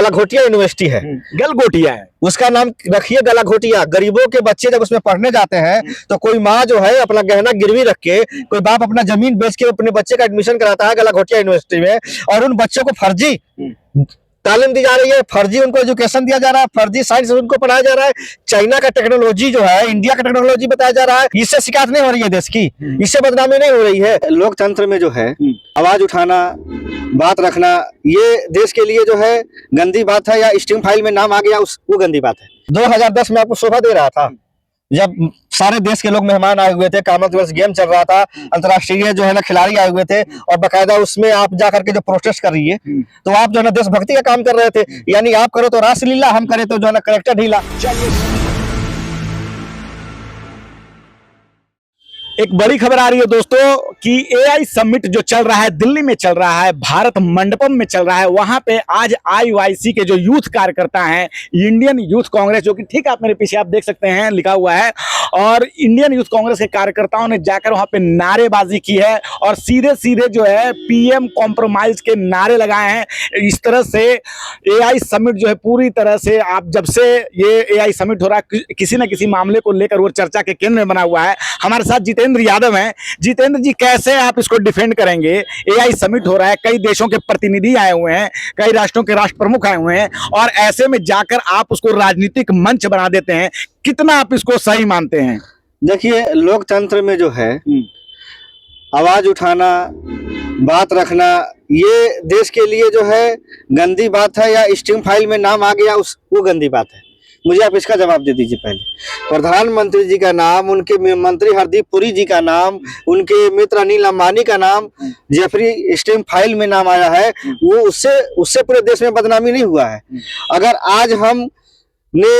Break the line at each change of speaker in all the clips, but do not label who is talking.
गलाघोटिया university है,
गलगोटिया है,
उसका नाम रखिए गलाघोटिया। गरीबों के बच्चे जब उसमें पढ़ने जाते हैं तो कोई माँ जो है अपना गहना गिरवी रख के, कोई बाप अपना जमीन बेच के अपने बच्चे का एडमिशन कराता है गलाघोटिया यूनिवर्सिटी में, और उन बच्चों को फर्जी तालीम दी जा रही है, फर्जी उनको एजुकेशन दिया जा रहा है, फर्जी साइंस उनको पढ़ाया जा रहा है। चाइना का टेक्नोलॉजी जो है इंडिया का टेक्नोलॉजी बताया जा रहा है। इससे शिकायत नहीं हो रही है देश की, इससे बदनामी नहीं हो रही है। लोकतंत्र में जो है आवाज उठाना, बात रखना, ये देश के लिए जो है गंदी बात है, या स्टिंग फाइल में नाम आ गया वो गंदी बात है। 2010 में आपको शोभा दे रहा था जब सारे देश के लोग मेहमान आए हुए थे, कॉमनवेल्थ गेम चल रहा था, अंतर्राष्ट्रीय जो है ना खिलाड़ी आए हुए थे, और बाकायदा उसमें आप जाकर के जो प्रोटेस्ट कर रही है, तो आप जो है ना देशभक्ति का काम कर रहे थे। यानी आप करो तो रासलीला, हम करे तो जो है ना करेक्टर ढीला।
एक बड़ी खबर आ रही है दोस्तों कि एआई समिट जो चल रहा है, दिल्ली में चल रहा है, भारत मंडपम में चल रहा है, वहां पे आज आईवाईसी के जो यूथ कार्यकर्ता हैं, इंडियन यूथ कांग्रेस, जो कि ठीक आप मेरे पीछे आप देख सकते हैं लिखा हुआ है, और इंडियन यूथ कांग्रेस के कार्यकर्ताओं ने जाकर वहां पे नारेबाजी की है और सीधे सीधे जो है पीएम कॉम्प्रोमाइज के नारे लगाए हैं। इस तरह से एआई समिट जो है पूरी तरह से, आप जब से ये एआई समिट हो रहा है, किसी न किसी मामले को लेकर वो चर्चा के केंद्र में बना हुआ है। हमारे साथ जितेंद्र यादव हैं। जितेंद्र जी, कैसे आप इसको डिफेंड करेंगे? एआई समिट हो रहा है, कई देशों के प्रतिनिधि आए हुए हैं, कई राष्ट्रों के राष्ट्र प्रमुख आए हुए हैं, और ऐसे में जाकर आप उसको राजनीतिक मंच बना देते हैं। कितना आप इसको सही मानते हैं?
देखिए, लोकतंत्र में जो है आवाज उठाना, बात रखना, ये देश के लिए जो है गंदी बात है, या स्टिंग फाइल में नाम आ गया वो गंदी बात है। मुझे आप इसका जवाब दे दीजिए। पहले प्रधानमंत्री जी का नाम, उनके मंत्री हरदीप पुरी जी का नाम, उनके मित्र अनिल अंबानी का नाम जेफरी स्टिंग फाइल में नाम आया है, वो उससे पूरे देश में बदनामी नहीं हुआ है। अगर आज हम ने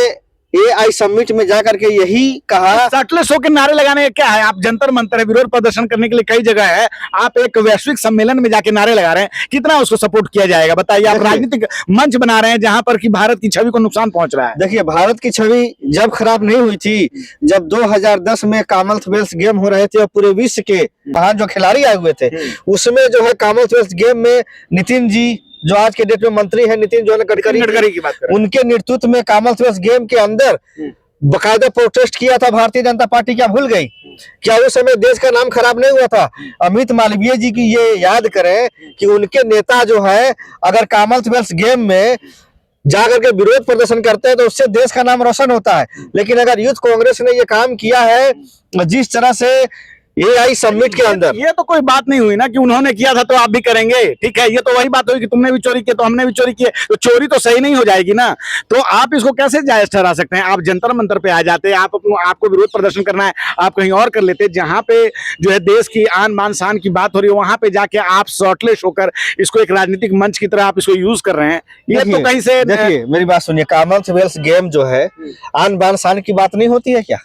एआई समिट में जाकर के यही कहा,
सटलेस होकर नारे लगाने का क्या है? आप जंतर मंतर है, विरोध प्रदर्शन करने के लिए कई जगह है, आप एक वैश्विक सम्मेलन में जाके नारे लगा रहे हैं, कितना उसको सपोर्ट किया जाएगा बताइए? आप राजनीतिक मंच बना रहे हैं जहां पर कि भारत की छवि को नुकसान पहुंच रहा है।
देखिए, भारत की छवि जब खराब नहीं हुई थी, जब 2010 में कॉमनवेल्थ गेम हो रहे थे और पूरे विश्व के वहां जो खिलाड़ी आए हुए थे, उसमें जो है कॉमनवेल्थ गेम में नितिन जी, जो आज के डेट में मंत्री हैं, नितिन जो है गडकरी
की बात करें,
उनके नेतृत्व में कॉमनवेल्थ गेम के अंदर बकायदा प्रोटेस्ट किया था भारतीय जनता पार्टी। क्या भूल गई? क्या उस समय देश का नाम खराब नहीं हुआ था? अमित मालवीय जी की ये याद करें कि उनके नेता जो है अगर कॉमनवेल्थ गेम में जाकर के विरोध प्रदर्शन करते हैं तो उससे देश का नाम रोशन होता है। लेकिन अगर यूथ कांग्रेस ने ये काम किया है जिस तरह से एआई समिट के अंदर,
ये तो कोई बात नहीं हुई ना कि उन्होंने किया था तो आप भी करेंगे। ठीक है, ये तो वही बात हुई कि तुमने भी चोरी किया तो हमने भी चोरी किया, तो चोरी तो सही नहीं हो जाएगी ना। तो आप इसको कैसे जायज ठहरा सकते हैं? आप जंतर मंतर पे आ जाते, आपको विरोध प्रदर्शन करना है, आप कहीं और कर लेते। जहां पे जो है देश की आन बान शान की बात हो रही है, वहां पे जाके आप शॉर्टलेस होकर इसको एक राजनीतिक मंच की तरह आप इसको यूज कर रहे हैं। ये तो कहीं से,
देखिए मेरी बात सुनिए, कॉमनवेल्थ गेम जो है आन बान शान की बात नहीं होती है क्या?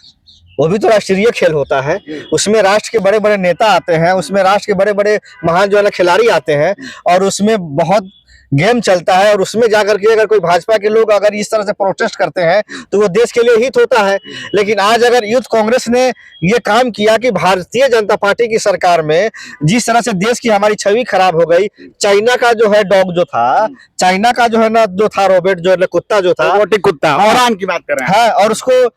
वो भी तो राष्ट्रीय खेल होता है, उसमें राष्ट्र के बड़े बड़े नेता आते हैं, उसमें राष्ट्र के बड़े बड़े महान जो है ना खिलाड़ी आते हैं, और उसमें बहुत गेम चलता है। और उसमें जाकर के अगर कोई भाजपा के लोग अगर इस तरह से प्रोटेस्ट करते हैं तो वो देश के लिए हित होता है। लेकिन आज अगर यूथ कांग्रेस ने ये काम किया कि भारतीय जनता पार्टी की सरकार में जिस तरह से देश की हमारी छवि खराब हो गई, चाइना का जो है डॉग जो था, चाइना का जो है ना जो था रोबोट, जो है कुत्ता जो था,
रोबोटिक कुत्ता, औरान की बात कर रहे हैं,
और उसको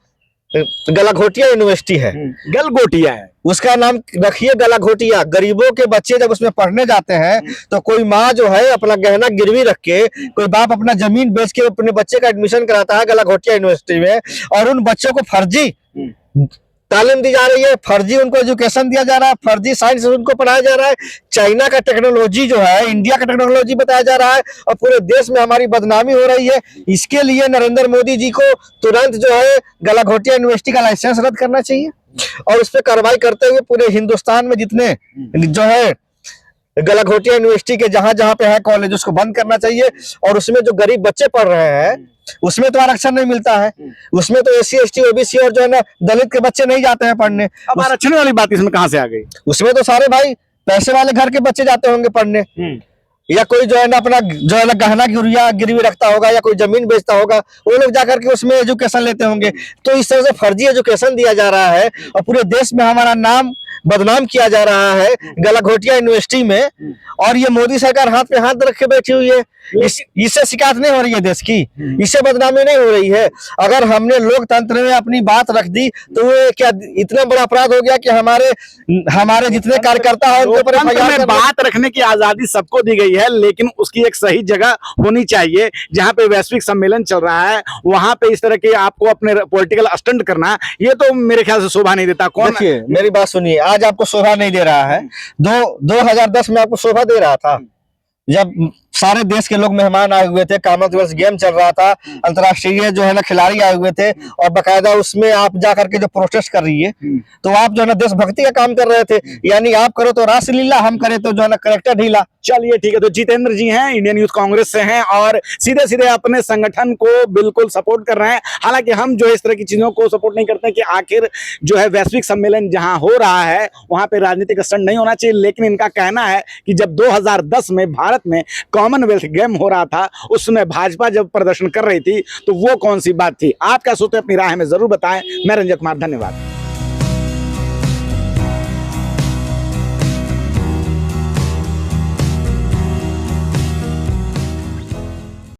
गलाघोटिया यूनिवर्सिटी है,
गलगोटिया है,
उसका नाम रखिए गलाघोटिया। गरीबों के बच्चे जब उसमें पढ़ने जाते हैं तो कोई माँ जो है अपना गहना गिरवी रख के, कोई बाप अपना जमीन बेच के अपने बच्चे का एडमिशन कराता है गलाघोटिया यूनिवर्सिटी में, और उन बच्चों को फर्जी तालीम दी जा रही है, फर्जी उनको एजुकेशन दिया जा रहा है, फर्जी साइंस उनको पढ़ाया जा रहा है। चाइना का टेक्नोलॉजी जो है इंडिया का टेक्नोलॉजी बताया जा रहा है, और पूरे देश में हमारी बदनामी हो रही है। इसके लिए नरेंद्र मोदी जी को तुरंत जो है गलाघोटिया यूनिवर्सिटी का लाइसेंस रद्द करना चाहिए, और उस पर कार्रवाई करते हुए पूरे हिंदुस्तान में जितने जो है गलाघोटिया यूनिवर्सिटी के जहां जहां पे है कॉलेज, उसको बंद करना चाहिए। और उसमें जो गरीब बच्चे पढ़ रहे हैं उसमें तो आरक्षण नहीं मिलता है, उसमें तो एससी एसटी ओबीसी और जो है ना दलित के बच्चे नहीं जाते हैं पढ़ने।
अब आरक्षण वाली बात इसमें कहां से आ गई?
उसमें तो सारे भाई पैसे वाले घर के बच्चे जाते होंगे पढ़ने, या कोई जो है ना अपना जो है ना गहना गिरवी रखता होगा, या कोई जमीन बेचता होगा, वो लोग जाकर के उसमें एजुकेशन लेते होंगे। तो इस तरह से फर्जी एजुकेशन दिया जा रहा है और पूरे देश में हमारा नाम बदनाम किया जा रहा है गलाघोटिया यूनिवर्सिटी में, और ये मोदी सरकार हाथ पे हाथ रख के बैठी हुई है। इससे शिकायत नहीं हो रही है देश की, इससे बदनामी नहीं हो रही है। अगर हमने लोकतंत्र में अपनी बात रख दी तो वो क्या इतना बड़ा अपराध हो गया कि हमारे जितने कार्यकर्ता हैं उनके ऊपर
लोकतंत्र में बात रखने की आजादी सबको दी गई है, लेकिन उसकी एक सही जगह होनी चाहिए। जहां पे वैश्विक सम्मेलन चल रहा है वहां पे इस तरह के आपको अपने पॉलिटिकल स्टंट करना, ये तो मेरे ख्याल से शोभा नहीं देता। कौन
देखिए मेरी बात सुनिए, आज आपको शोभा नहीं दे रहा है, 2010 में आपको शोभा दे रहा था जब सारे देश के लोग मेहमान आए हुए थे, कॉमनवेल्थ गेम चल रहा था, अंतर्राष्ट्रीय जो है ना खिलाड़ी आए हुए थे, और बकायदा उसमें आप जा करके जो प्रोटेस्ट कर रही है, तो आप जो है ना देशभक्ति का काम कर रहे थे। यानी आप करो तो रासलीला, हम करे तो जो है ना करेक्टर ढीला।
चलिए ठीक है, तो जितेंद्र जी हैं, इंडियन यूथ कांग्रेस से हैं और सीधे सीधे अपने संगठन को बिल्कुल सपोर्ट कर रहे हैं। हालांकि हम जो है इस तरह की चीजों को सपोर्ट नहीं करते कि आखिर जो है वैश्विक सम्मेलन जहां हो रहा है वहां पे राजनीतिक स्टंट नहीं होना चाहिए। लेकिन इनका कहना है कि जब 2010 में भारत में कॉमनवेल्थ गेम हो रहा था, उसमें भाजपा जब प्रदर्शन कर रही थी तो वो कौन सी बात थी। आप क्या सोचते हैं, अपनी राय में जरूर बताएं। मैं रंजन कुमार, धन्यवाद।